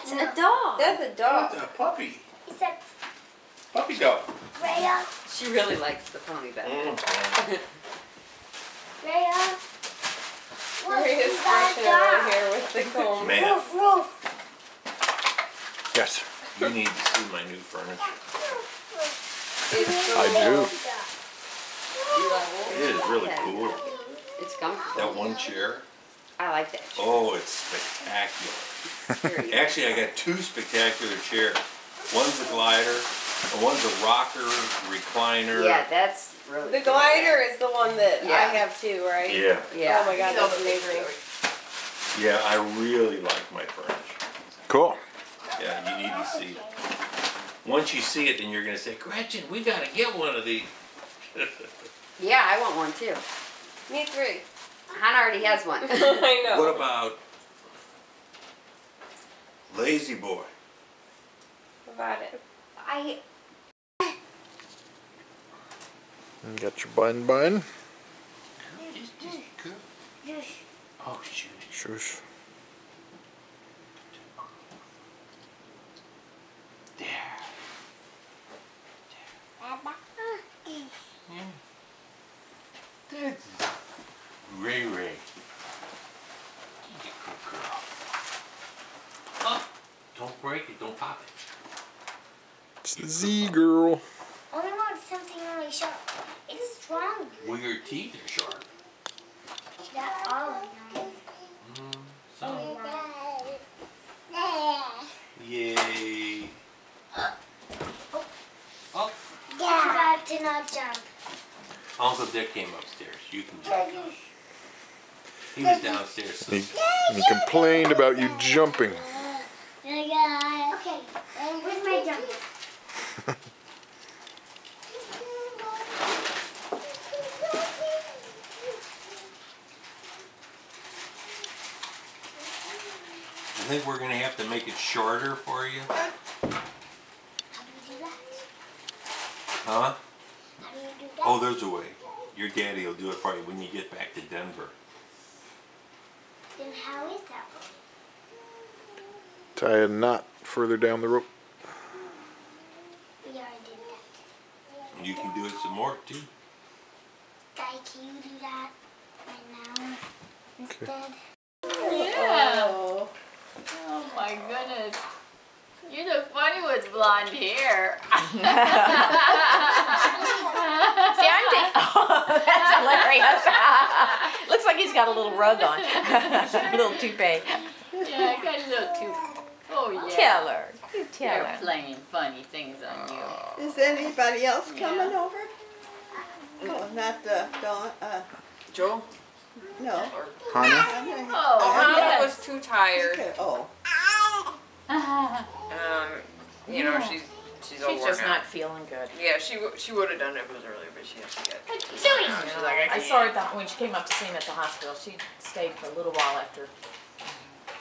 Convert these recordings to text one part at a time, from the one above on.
That's a dog. That's a dog. That's a puppy. It's a Puppy dog. Rhea. She really likes the pony better. Rhea. Maria's brushing her hair with the comb. Man, Roof, roof. Yes, you need to see my new furniture. I do. You love It is really Yeah. cool. It's comfortable. That one chair. I like that. Oh, it's spectacular. Very Actually, I got two spectacular chairs. One's a glider, and one's a rocker, recliner. Yeah, that's really The cool. glider is the one that Yeah. I have too, right? Yeah. Yeah. Oh my god, that's amazing. Yeah, I really like my furniture. Cool. Yeah, you need to see it. Once you see it, then you're going to say, Gretchen, we got to get one of these. Yeah, I want one too. Me three. Hannah already has one. I know. What about Lazy Boy? What about it? You got your bun. Oh, shoot. Shush. There. That's Ray Ray. You good girl. Oh, don't break it, don't pop it. It's the Z girl. Only want something really sharp. It's strong. Well, your teeth are sharp. That all of them. So, Yeah. yay. Oh, Yeah. To not jump. Uncle Dick came upstairs. You can jump. He was downstairs. So He complained about you jumping. Okay. Where's my jump? I think we're going to have to make it shorter for you. How do you do that? Huh? How do you do that? Oh, there's a way. Your daddy will do it for you when you get back to Denver. Then how is that? Tie a knot further down the rope. We already did that. You can do it some more, too. Guy, can you do that right now instead? Yeah. Oh my goodness. You're the funny with blonde hair. See, I'm that's hilarious. Looks like he's got a little rug on. A little toupee. Yeah, I got a little too. Oh yeah. Tell her. You tell They're her. playing funny things on you. Is anybody else Yeah. coming over? Oh, not Dawn. Joel? No. Hannah? Oh, Hannah yes. was too tired. Okay. Oh. You know, she's all She's worn just out. not feeling good. Yeah, she would have done it earlier, but she has to get. Chewy. She's like, I I can't. saw her when she came up to see him at the hospital. She stayed for a little while after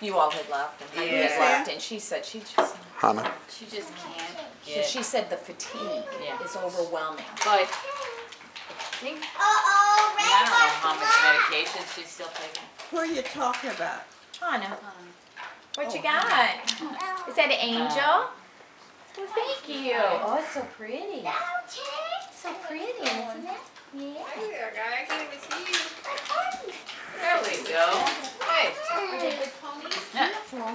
you all had left and Heidi had Yeah. left, and she said she just Hannah. She just can't she said the fatigue is overwhelming. But I think Uh-oh, I don't know how much medication she's still taking. Who are you talking about? Hannah, what you got? Is that an angel? Well, thank you. Oh, it's so pretty. So pretty, isn't it? Yeah. I can't even see you. There we go. Hey. Are they good ponies? Beautiful.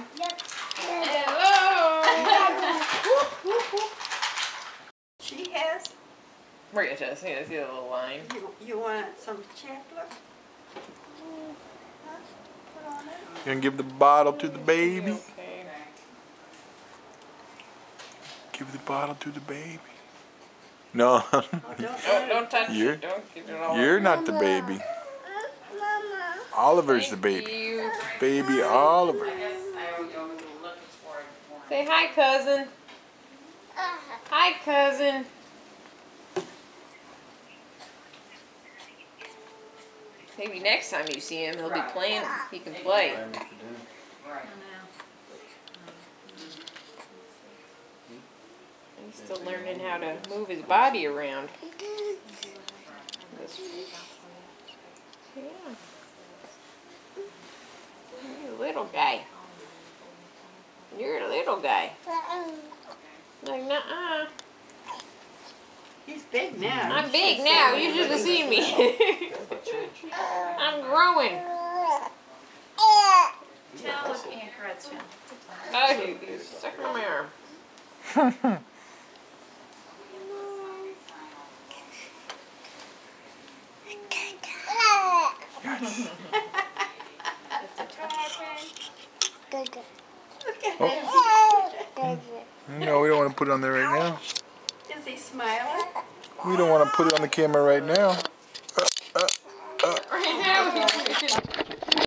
Hello. She has. Maria does. See a little line. You want some chocolate? You gonna give the bottle to the baby? Okay. Give the bottle to the baby. No, Don't touch You're- it. Don't get it all. you're not the baby. Oliver's the baby. You. Baby Oliver. Say hi, cousin. Hi, cousin. Maybe next time you see him, he'll be playing. He can play. He's still learning how to move his body around. Yeah. You're a little guy. You're a little little guy. Like, nuh-uh. He's big now. I'm big now. You should have seen me. I'm growing. Tell Aunt Gretchen. Oh, he's sucking my arm. No, we don't want to put it on there right now. Is he smiling? We don't want to put it on the camera right now.